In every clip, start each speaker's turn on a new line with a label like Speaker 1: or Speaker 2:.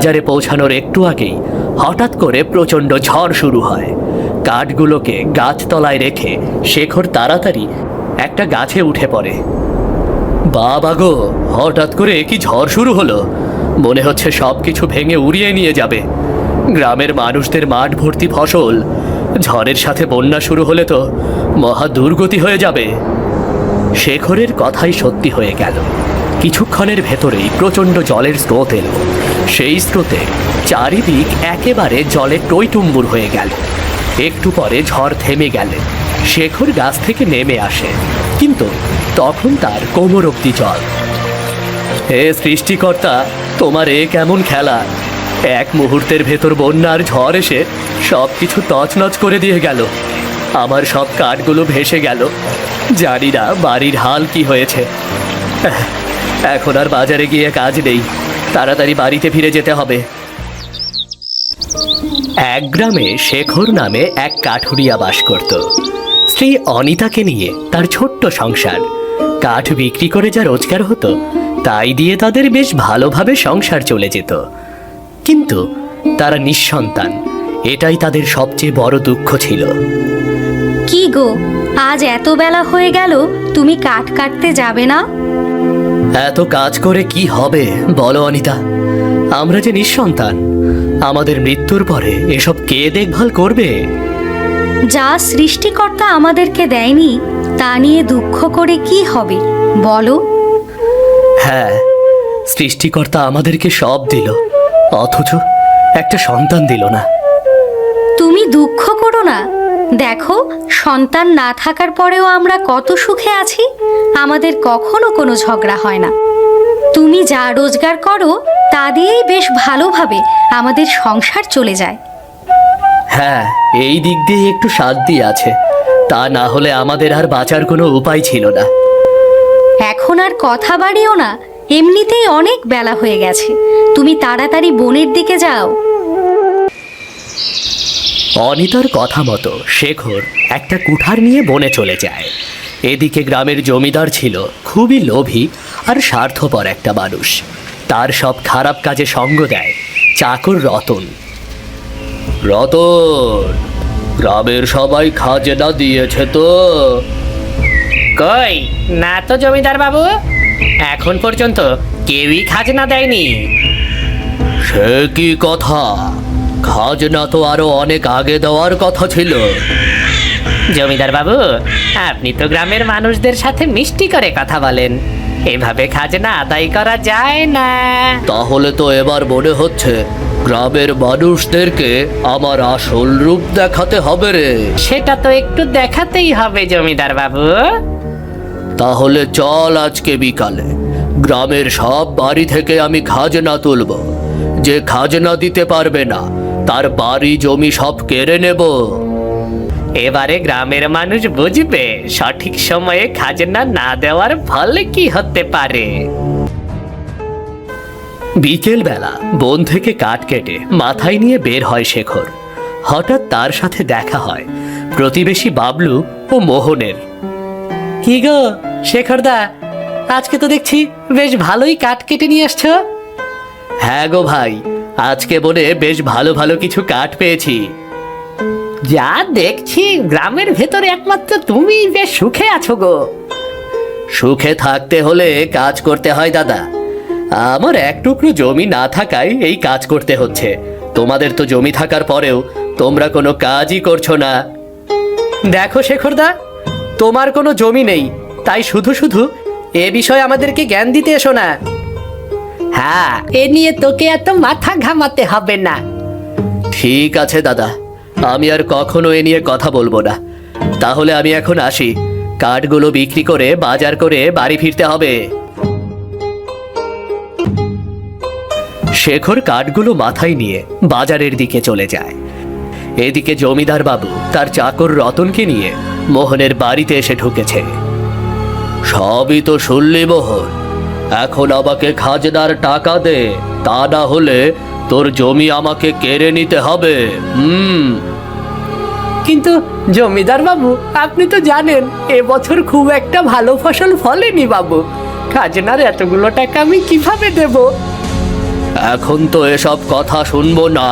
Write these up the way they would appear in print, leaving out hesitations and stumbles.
Speaker 1: বাজারে পৌঁছানোর একটু আগেই হঠাৎ করে প্রচণ্ড ঝড় শুরু হয়। কাঠগুলোকে গাছতলায় রেখে শেখর তাড়াতাড়ি একটা গাছে উঠে পড়ে। বাবা গো, হঠাৎ করে কি ঝড় শুরু হলো! মনে হচ্ছে সব কিছু ভেঙে উড়িয়ে নিয়ে যাবে। গ্রামের মানুষদের মাঠ ভর্তি ফসল, ঝড়ের সাথে বন্যা শুরু হলে তো মহা দুর্গতি হয়ে যাবে। শেখরের কথাই সত্যি হয়ে গেল। কিছুক্ষণের ভেতরেই প্রচণ্ড জলের স্রোত এলো। সেই স্রোতে চারিদিক একেবারে জলে টইটুম্বুর হয়ে গেল। একটু পরে ঝড় থেমে গেলে শেখর গাছ থেকে নেমে আসে, কিন্তু তখন তার কোমর অব্দি জল। হে সৃষ্টিকর্তা, তোমার এ কেমন খেলা! এক মুহূর্তের ভেতর বন্যার ঝড় এসে সব কিছু তছনছ করে দিয়ে গেল। আমার সব কাঠগুলো ভেসে গেল। জানি না বাড়ির হাল কি হয়েছে। এখন আর বাজারে গিয়ে কাজ নেই, তাড়াতাড়ি বাড়িতে ফিরে যেতে হবে। এক গ্রামে শেখর নামে এক কাঠুরিয়া বাস করত। স্ত্রী অনিতাকে নিয়ে তার ছোট্ট সংসার। কাঠ বিক্রি করে যা রোজগার হতো তাই দিয়ে তাদের বেশ ভালোভাবে সংসার চলে যেত। কিন্তু তারা নিঃসন্তান, এটাই তাদের সবচেয়ে বড় দুঃখ ছিল।
Speaker 2: কি গো, আজ এত বেলা হয়ে গেল, তুমি কাঠ কাটতে যাবে না?
Speaker 1: এত কাজ করে কি হবে বলো অনিতা? আমরা যে নিঃসন্তান, আমাদের মৃত্যুর পরে এসব কে দেখভাল করবে?
Speaker 2: যা সৃষ্টিকর্তা আমাদেরকে দেয়নি তা নিয়ে দুঃখ করে কি হবে বলো?
Speaker 1: হ্যাঁ, সৃষ্টিকর্তা আমাদেরকে সব দিল, অথচ একটা সন্তান দিল না।
Speaker 2: তুমি দুঃখ করো না। দেখো, সন্তান না থাকার পরেও আমরা কত সুখে আছি। আমাদের কখনো কোনো ঝগড়া হয় না। তুমি যা রোজগার করো তা দিয়েই বেশ ভালোভাবে আমাদের সংসার চলে যায়।
Speaker 1: হ্যাঁ, এই দিক দিয়ে একটু শান্তি আছে, তা না হলে আমাদের আর বাঁচার কোনো উপায় ছিল না।
Speaker 2: এখন আর কথা বাড়িও না, এমনিতেই অনেক বেলা হয়ে গেছে। তুমি তাড়াতাড়ি বনের দিকে যাও।
Speaker 1: অনিতার কথা মতো শেখর একটা কুঠার নিয়ে বনে চলে যায়। এদিকে গ্রামের জমিদার ছিল খুবই লোভী আর স্বার্থপর একটা মানুষ। তার সব খারাপ কাজে সঙ্গ দেয় চাকর রতন। রতন, গ্রামের সবাই খাজনা দিয়েছে তো?
Speaker 3: কই না তো জমিদার বাবু, এখন পর্যন্ত কেউই খাজনা দেয়নি।
Speaker 1: সে কি কথা? খাজনা তো আরো অনেক আগে দেওয়ার কথা ছিল।
Speaker 3: জমিদার বাবু, আপনি তো গ্রামের মানুষদের সাথে মিষ্টি করে কথা বলেন, এভাবে খাজনা আদায় করা যায় না।
Speaker 1: তাহলে তো এবার মনে হচ্ছে গ্রামের মানুষদেরকে আমার আসল রূপ দেখাতে হবে রে।
Speaker 3: সেটা তো একটু দেখাতেই হবে জমিদার বাবু।
Speaker 1: তাহলে চল আজকে বিকালে গ্রামের সব বাড়ি থেকে আমি খাজনা তুলব। যে খাজনা দিতে পারবে না তার বাড়ি জমি সব কেড়ে নেব।
Speaker 3: এবারে গ্রামের মানুষ বুঝবে সঠিক সময়ে খাজনা না দেওয়ার ফলে কি হতে পারে।
Speaker 1: বিকেল বেলা বন থেকে কাঠ কেটে মাথায় নিয়ে বের হয় শেখর। হঠাৎ তার সাথে দেখা হয় প্রতিবেশী বাবলু ও মোহনের।
Speaker 3: কি গো শেখরদা, আজকে তো দেখছি বেশ ভালোই কাঠ কেটে নিয়ে আসছো।
Speaker 1: হ্যাঁ গো ভাই, আজকে বনে বেশ ভালো ভালো কিছু কাঠ পেয়েছি।
Speaker 3: যা দেখছি গ্রামের ভেতরে একমাত্র তুমি বেশ সুখে আছো গো।
Speaker 1: সুখে থাকতে হলে কাজ করতে হয় দাদা। আমার এক টুকরো জমি না থাকায় এই কাজ করতে হচ্ছে। তোমাদের তো জমি থাকার পরেও তোমরা কোনো কাজই করছো না।
Speaker 3: দেখো শেখরদা, তোমার কোনো জমি নেই, তাই শুধু শুধু এ বিষয়ে আমাদেরকে জ্ঞান দিতে এসো না। হ্যাঁ, এ নিয়ে তোকে এত মাথা ঘামাতে হবে না।
Speaker 1: ঠিক আছে দাদা, আমি আর কখনো এ নিয়ে কথা বলবো না। তাহলে আমি এখন আসি, কাঠগুলো বিক্রি করে বাজার করে বাড়ি ফিরতে হবে। শেখর কাঠগুলো মাথায় নিয়ে বাজারের দিকে চলে যায়। এদিকে জমিদার বাবু তার চাকর রতনকে নিয়ে মোহনের বাড়িতে এসে ঢুকেছে। সবই তো শুনলি মোহন, এখন আমাকে খাজনার টাকা দে, তা না হলে তোর জমি আমাকে কেড়ে নিতে হবে।
Speaker 3: কিন্তু জমিদার বাবু, আপনি তো জানেন এবছর খুব একটা ভালো ফসল ফলেনি বাবু। খাজনার এতগুলো টাকা আমি কিভাবে দেব?
Speaker 1: এখন তো এসব কথা শুনবো না,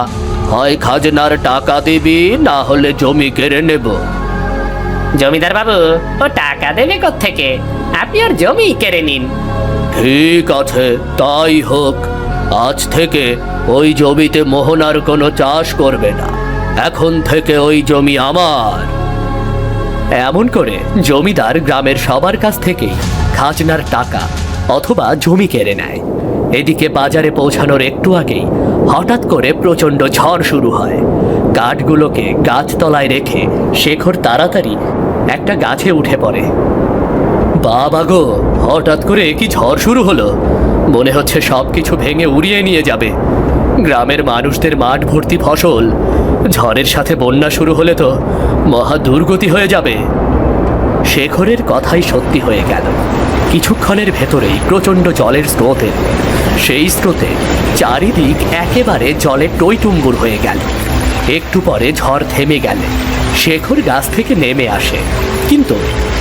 Speaker 1: হয় খাজনার টাকা দিবি, না হলে জমি কেড়ে নেব।
Speaker 3: জমিদার বাবু, ও টাকা দেবে কোত্থেকে? আপনি ওর জমি কেড়ে নিন।
Speaker 1: ঠিক আছে, তাই হোক। আজ থেকে ওই জমিতে মোহনার কোনো চাষ করবে না, এখন থেকে ওই জমি আমার। এমন করে জমিদার গ্রামের সবার কাছ থেকেই খাজনার টাকা অথবা জমি কেড়ে নেয়। এদিকে বাজারে পৌঁছানোর একটু আগেই হঠাৎ করে প্রচণ্ড ঝড় শুরু হয়। কাঠগুলোকে গাছতলায় রেখে শেখর তাড়াতাড়ি একটা গাছে উঠে পড়ে। বাবা গো, হঠাৎ করে কি ঝড় শুরু হলো! মনে হচ্ছে সব কিছু ভেঙে উড়িয়ে নিয়ে যাবে। গ্রামের মানুষদের মাঠ ভর্তি ফসল, ঝড়ের সাথে বন্যা শুরু হলে তো মহা দুর্গতি হয়ে যাবে। শেখরের কথাই সত্যি হয়ে গেল। কিছুক্ষণের ভেতরেই প্রচণ্ড জলের স্রোত এলো। সেই স্রোতে চারিদিক একেবারে জলে টইটুম্বুর হয়ে গেল। একটু পরে ঝড় থেমে গেলে শেখর গাছ থেকে নেমে আসে, কিন্তু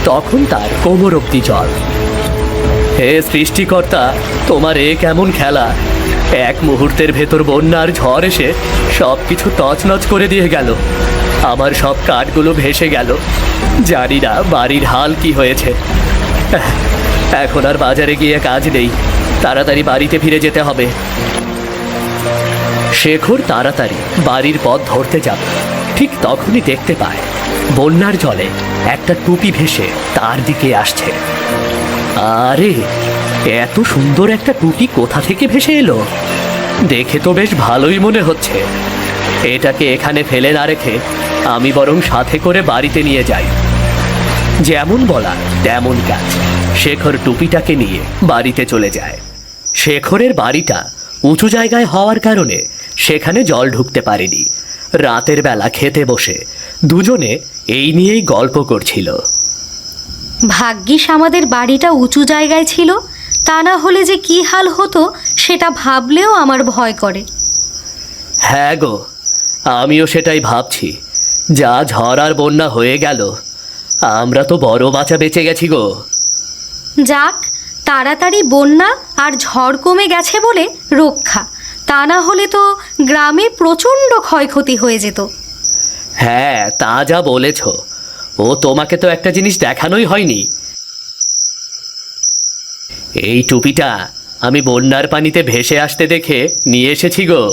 Speaker 1: তখন তার কোমর অব্দি জল। হে সৃষ্টিকর্তা, তোমার এ কেমন খেলা! এক মুহূর্তের ভেতর বন্যার ঝড় এসে সব কিছু তছনছ করে দিয়ে গেল। আমার সব কাঠগুলো ভেসে গেল। জানি না বাড়ির হাল কি হয়েছে। এখন আর বাজারে গিয়ে কাজ নেই, তাড়াতাড়ি বাড়িতে ফিরে যেতে হবে। শেখর তাড়াতাড়ি বাড়ির পথ ধরতে যাবে, ঠিক তখনই দেখতে পায় বন্যার জলে একটা টুপি ভেসে তার দিকে আসছে। আরে, এত সুন্দর একটা টুপি কোথা থেকে ভেসে এলো! দেখে তো বেশ ভালোই মনে হচ্ছে। এটাকে এখানে ফেলে না রেখে আমি বরং সাথে করে বাড়িতে নিয়ে যাই। যেমন বলা তেমন কাজ। শেখর টুপিটাকে নিয়ে বাড়িতে চলে যায়। শেখরের বাড়িটা উঁচু জায়গায় হওয়ার কারণে সেখানে জল ঢুকতে পারেনি। রাতের বেলা খেতে বসে দুজনে এই নিয়েই গল্প করছিল।
Speaker 2: ভাগ্যিস আমাদের বাড়িটা উঁচু জায়গায় ছিল, তা না হলে যে কি হাল হতো সেটা ভাবলেও আমার ভয় করে।
Speaker 1: হ্যাঁ গো, আমিও সেটাই ভাবছি। যা ঝড় আর বন্যা হয়ে গেল, আমরা তো বড় বাঁচা বেঁচে গেছি গো।
Speaker 2: যাক, তাড়াতাড়ি বন্যা আর ঝড় কমে গেছে বলে রক্ষা, তা না হলে তো গ্রামে প্রচণ্ড ক্ষয়ক্ষতি হয়ে যেত।
Speaker 1: হ্যাঁ, তা যা বলেছ। ও তোমাকে তো একটা জিনিস দেখানোই হয়নি। এই টুপিটা আমি বন্যার পানিতে ভেসে আসতে দেখে নিয়ে এসেছি গো।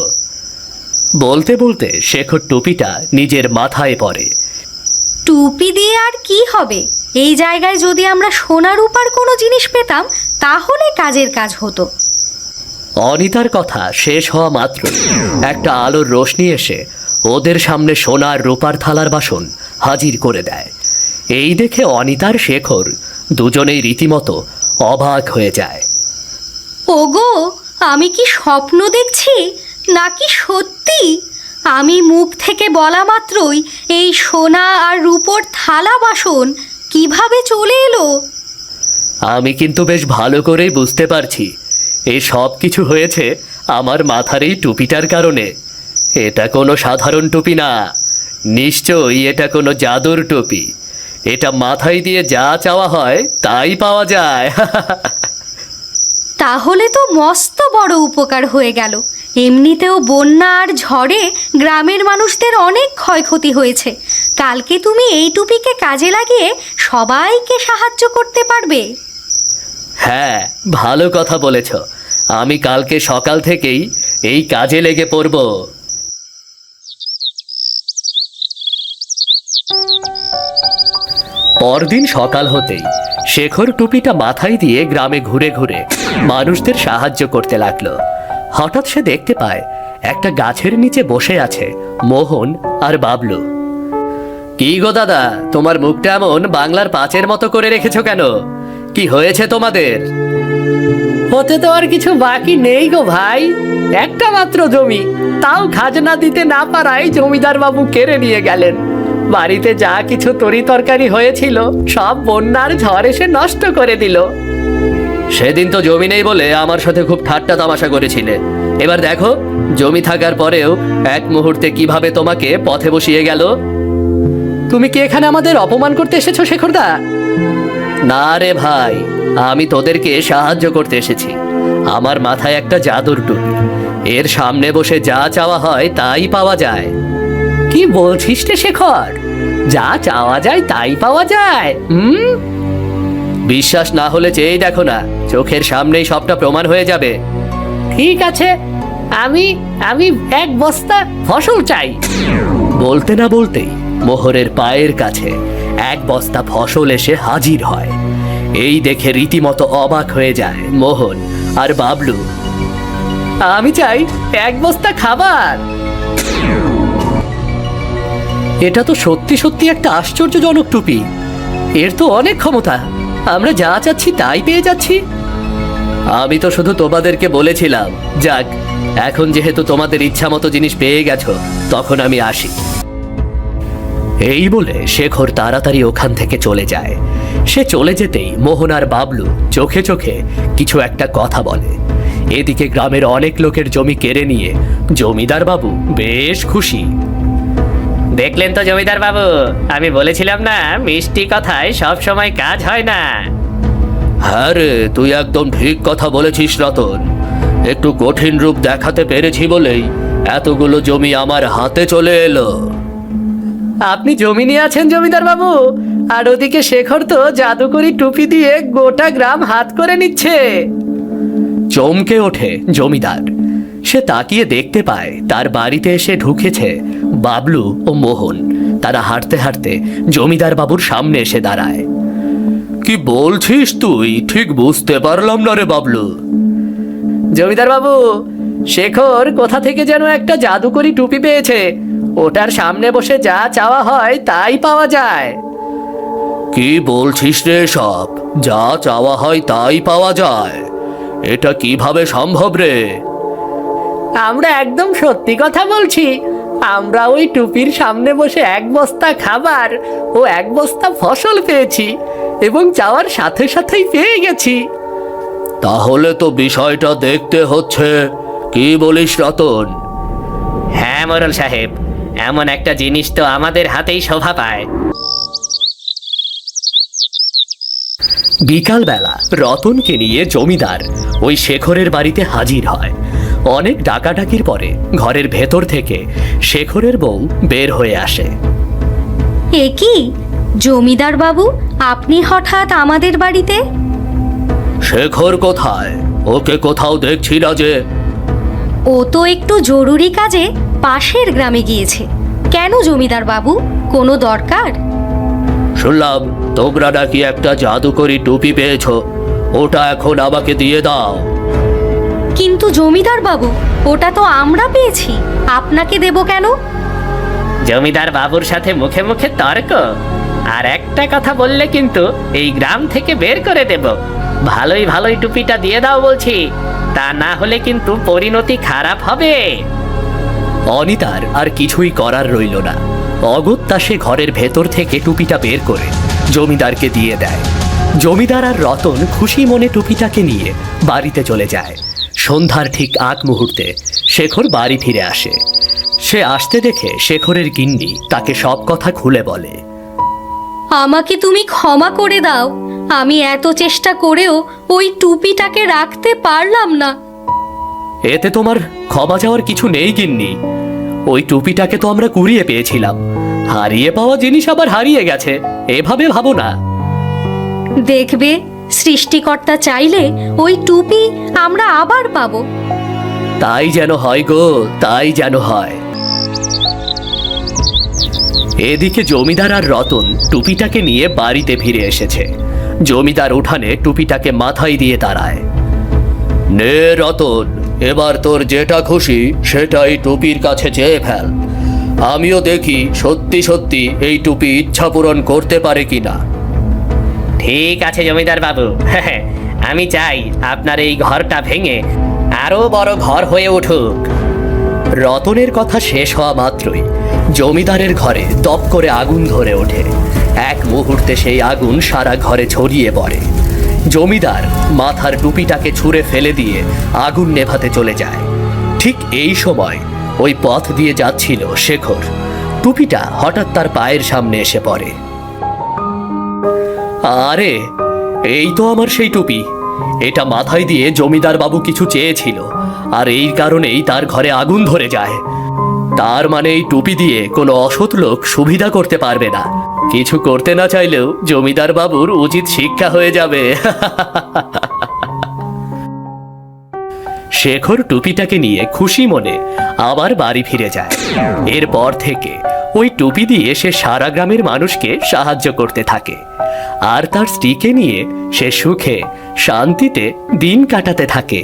Speaker 1: বলতে বলতে শেখর টুপিটা নিজের মাথায় পরে।
Speaker 2: টুপি দিয়ে আর কি হবে? এই জায়গায় যদি আমরা সোনা রূপার কোনো জিনিস পেতাম তাহলে কাজের কাজ হতো।
Speaker 1: অনিতার কথা শেষ হওয়া মাত্র একটা আলোর রোশনি এসে ওদের সামনে সোনার রূপার থালার বাসন হাজির করে দেয়। এই দেখে অনিতার শেখর দুজনেই রীতিমতো অবাক হয়ে যায়।
Speaker 2: ওগো, আমি কি স্বপ্ন দেখছি নাকি সত্যি? আমি মুখ থেকে বলা মাত্রই এই সোনা আর রূপোর থালা বাসন কিভাবে চলে এলো?
Speaker 1: আমি কিন্তু বেশ ভালো করেই বুঝতে পারছি এই সব কিছু হয়েছে আমার মাথার এই টুপিটার কারণে। এটা কোনো সাধারণ টুপি না, নিশ্চয়ই এটা কোনো জাদুর টুপি। এটা মাথায় দিয়ে যা চাওয়া হয় তাই পাওয়া যায়।
Speaker 2: তাহলে তো মস্ত বড় উপকার হয়ে গেল। এমনিতেও বন্যা আর ঝড়ে গ্রামের মানুষদের অনেক ক্ষয়ক্ষতি হয়েছে। কালকে তুমি এই টুপিকে কাজে লাগিয়ে সবাইকে সাহায্য করতে পারবে।
Speaker 1: হ্যাঁ, ভালো কথা বলেছ। আমি কালকে সকাল থেকেই এই কাজে লেগে পড়ব। পরদিন সকাল হতেই শেখর টুপিটা মাথায় দিয়ে গ্রামে ঘুরে ঘুরে মানুষদের সাহায্য করতে লাগলো। হঠাৎ সে দেখতে পায় একটা গাছের নিচে বসে আছে মোহন আর বাবলু। কি গো দাদা, তোমার মুখটা এমন বাংলার পাঁচের মতো করে রেখেছো কেন? কি হয়েছে তোমাদের?
Speaker 3: হতে তো আর কিছু বাকি নেই গো ভাই। একটা মাত্র জমি, তাও খাজনা দিতে না পারায় জমিদার বাবু কেড়ে নিয়ে গেলেন। বাড়িতে যা কিছু তরি তরকারি হয়েছিল সব বন্যার ঝড় এসে নষ্ট করে দিল।
Speaker 1: সেদিন তো জমি নেই বলে আমার সাথে খুব ঠাট্টা তামাশা করেছিলে। এবার দেখো, জমি থাকার পরেও এক মুহূর্তে কিভাবে তোমাকে পথে বসিয়ে গেল।
Speaker 3: তুমি কি এখানে আমাদের অপমান করতে এসেছো শেখরদা?
Speaker 1: না রে ভাই, আমি তোদেরকে সাহায্য করতে এসেছি। আমার মাথায় একটা জাদুর টুপি, এর সামনে বসে যা চাওয়া হয় তাই পাওয়া যায়।
Speaker 3: কি বলছিস রে শেখর? যা চাওয়া যায় তাই পাওয়া যায়?
Speaker 1: বিশ্বাস না হলে চেয়ে দেখো না, চোখের সামনেই সবটা প্রমাণ হয়ে যাবে।
Speaker 3: ঠিক আছে, আমি আমি এক বস্তা ফসল চাই।
Speaker 1: বলতে না বলতেই মোহরের পায়ের কাছে এক বস্তা ফসল এসে হাজির হয়। এই দেখে রীতিমতো অবাক হয়ে যায় মোহন আর বাবলু।
Speaker 3: আমি চাই এক বস্তা খাবার।
Speaker 1: এটা তো সত্যি সত্যি একটা আশ্চর্যজনক টুপি। এর তো অনেক ক্ষমতা, আমরা যা চাচ্ছি তাই পেয়ে যাচ্ছি। আমি তো শুধু তোমাদেরকে বলেছিলাম, যাক, এখন যেহেতু তোমাদের ইচ্ছা মতো জিনিস পেয়ে গেছো, তখন আমি আসি। এই বলে শেখর তাড়াতাড়ি ওখান থেকে চলে যায়। সে চলে যেতেই মোহন আর বাবলু চোখে চোখে কিছু একটা কথা বলে। এদিকে গ্রামের অনেক লোকের জমি কেড়ে নিয়ে জমিদার বাবু বেশ খুশি।
Speaker 3: দেখলেন তো জমিদার বাবু, আমি বলেছিলাম না মিষ্টি কথায় সব সময় কাজ হয় না।
Speaker 1: হ্যাঁ রে, তুই একদম ঠিক কথা বলেছিস রতন। একটু কঠিন রূপ দেখাতে পেরেছি বলেই এতগুলো জমি আমার হাতে চলে এলো।
Speaker 3: আপনি জমি নিয়ে আছেন জমিদার বাবু, আর ওদিকে শেখর তো জাদুকরি টুপি দিয়ে গোটা গ্রাম হাত করে নিচ্ছে।
Speaker 1: চমকে ওঠে জমিদার। সে তাকিয়ে দেখতে পায় তার বাড়িতে এসে ঢুকেছে বাবলু ও মোহন। তারা হাঁটতে হাঁটতে জমিদার বাবুর সামনে এসে দাঁড়ায়। কি বলছিস তুই? ঠিক বুঝতে পারলাম না রে বাবলু।
Speaker 3: জমিদার বাবু, শেখর কোথা থেকে যেন একটা জাদুকরি টুপি পেয়েছে। ওটার সামনে বসে যা চাওয়া হয় তাই পাওয়া যায়।
Speaker 1: কি বলছিস রে সব? যা চাওয়া হয় তাই পাওয়া যায়? এটা কিভাবে সম্ভব রে?
Speaker 3: আমরা একদম সত্যি কথা বলছি। আমরা ওই টুপির সামনে বসে এক বস্তা খাবার ও এক বস্তা ফসল পেয়েছি, এবং চাওয়ার সাথে সাথেই পেয়ে গেছি।
Speaker 1: তাহলে তো বিষয়টা দেখতে হচ্ছে। কি বলিস রতন?
Speaker 3: হ্যাঁ মোরল সাহেব, এমন একটা জিনিস তো আমাদের হাতেই শোভা পায়।
Speaker 1: বিকালবেলা রতনকে নিয়ে জমিদার ওই শেখরের বাড়িতে হাজির হয়। অনেক ডাকাডাকির পরে ঘরের ভেতর থেকে শেখরের বউ বের হয়ে আসে।
Speaker 2: এ কি জমিদার বাবু, আপনি হঠাৎ আমাদের বাড়িতে?
Speaker 1: শেখর কোথায়? ওকে কোথাও দেখছি না যে।
Speaker 2: ও তো একটু জরুরি কাজে পাশের গ্রামে গিয়েছে। কেন জমিদার বাবু, কোনো দরকার?
Speaker 1: শুনলাম তোমরা নাকি একটা জাদুকরি টুপি পেয়েছো। ওটা এখন আমাকে দিয়ে দাও।
Speaker 2: কিন্তু জমিদার বাবু, ওটা তো আমরা পেয়েছি, আপনাকে দেব কেন?
Speaker 3: জমিদার বাবুর সাথে মুখে মুখে তর্ক, আর একটা কথা বললে কিন্তু এই গ্রাম থেকে বের করে দেব। ভালোই ভালোই টুপিটা দিয়ে দাও বলছি, তা না হলে কিন্তু পরিণতি খারাপ হবে।
Speaker 1: অনিতার আর কিছুই করার রইল না। অগত্যা সে ঘরের ভেতর থেকে টুপিটা বের করে জমিদারকে দিয়ে দেয়। জমিদার আর রতন খুশি মনে টুপিটাকে নিয়ে বাড়িতে চলে যায়। সন্ধ্যার ঠিক আগ মুহূর্তে শেখর বাড়ি ফিরে আসে। সে আসতে দেখে শেখরের গিন্নি তাকে সব কথা খুলে বলে।
Speaker 2: আমাকে তুমি ক্ষমা করে দাও, আমি এত চেষ্টা করেও ওই টুপিটাকে রাখতে পারলাম না।
Speaker 1: এতে তোমার ক্ষমা চাওয়ার কিছু নেই গিন্নি। ওই টুপিটাকে তো আমরা কুড়িয়ে পেয়েছিলাম। হারিয়ে পাওয়া জিনিস আবার হারিয়ে গেছে, এভাবে ভাবো না।
Speaker 2: দেখবে, সৃষ্টিকর্তা চাইলে ওই টুপি আমরা আবার পাবো।
Speaker 1: তাই যেন হয় গো, তাই যেন হয়। এদিকে জমিদার আর রতন টুপিটাকে নিয়ে বাড়িতে ফিরে এসেছে। জমিদার উঠানে টুপিটাকে মাথায় দিয়ে দাঁড়ায়। নে রতন, এবার তোর যেটা খুশি সেটাই টুপির কাছে চেয়ে ফেল। আমিও দেখি সত্যি সত্যি এই টুপি ইচ্ছা পূরণ করতে পারে কিনা।
Speaker 3: ঠিক আছে জমিদার বাবু, আমি চাই আপনার এই ঘরটা ভেঙে আরো বড় ঘর হয়ে উঠুক।
Speaker 1: রতনের কথা শেষ হওয়া মাত্রই জমিদারের ঘরে দপ করে আগুন ধরে ওঠে। এক মুহূর্তে সেই আগুন সারা ঘরে ছড়িয়ে পড়ে। জমিদার মাথার টুপিটাকে ছুঁড়ে ফেলে দিয়ে আগুন নেভাতে চলে যায়। ঠিক এই সময় ওই পথ দিয়ে যাচ্ছিল শেখর। টুপিটা হঠাৎ তার পায়ের সামনে এসে পড়ে। আরে, এই তো আমার সেই টুপি। এটা মাথায় দিয়ে জমিদার বাবু কিছু চেয়েছিল, আর এই কারণেই তার ঘরে আগুন ধরে যায়। তার মানে এই টুপি দিয়ে কোনো অসৎ লোক সুবিধা করতে পারবে না। কিছু করতে না চাইলেও জমিদার বাবুর উচিত শিক্ষা হয়ে যাবে। শেখর টুপিটাকে নিয়ে খুশি মনে আবার বাড়ি ফিরে যায়। এরপর থেকে ওই টুপি দিয়ে সে সারা গ্রামের মানুষকে সাহায্য করতে থাকে, আর তার স্ত্রীকে নিয়ে সে সুখে শান্তিতে দিন কাটাতে থাকে।